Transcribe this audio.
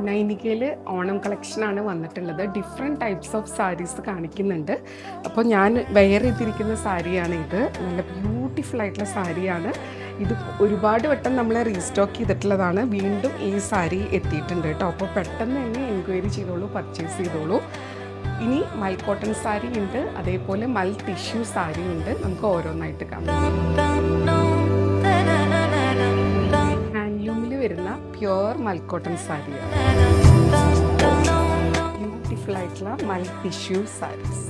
നൈനികയിൽ ഓണം കളക്ഷനാണ് വന്നിട്ടുള്ളത്. Different types of saris കാണിക്കുന്നുണ്ട്. അപ്പോൾ ഞാൻ വെയർ ചെയ്തിരിക്കുന്ന സാരിയാണ് ഇത്. നല്ല ബ്യൂട്ടിഫുൾ ആയിട്ടുള്ള സാരിയാണ് ഇത്. ഒരുപാട് വട്ടം നമ്മൾ റീസ്റ്റോക്ക് ചെയ്തിട്ടുള്ളതാണ്. വീണ്ടും ഈ സാരി എത്തിയിട്ടുണ്ട് കേട്ടോ. അപ്പോൾ പെട്ടെന്ന് തന്നെ എൻക്വയറി ചെയ്തോളൂ, പർച്ചേസ് ചെയ്തോളൂ. ഇനി മൽ കോട്ടൺ സാരി ഉണ്ട്, അതേപോലെ മൽ ടിഷ്യൂ സാരി ഉണ്ട്. നമുക്ക് ഓരോന്നായിട്ട് കാണാം. ഹാൻഡ്ലൂമിൽ വരുന്ന പ്യുവർ മൽ കോട്ടൺ സാരിയാണ്. ബ്യൂട്ടിഫുൾ ആയിട്ടുള്ള മൽ ടിഷ്യൂ സാരീസ്.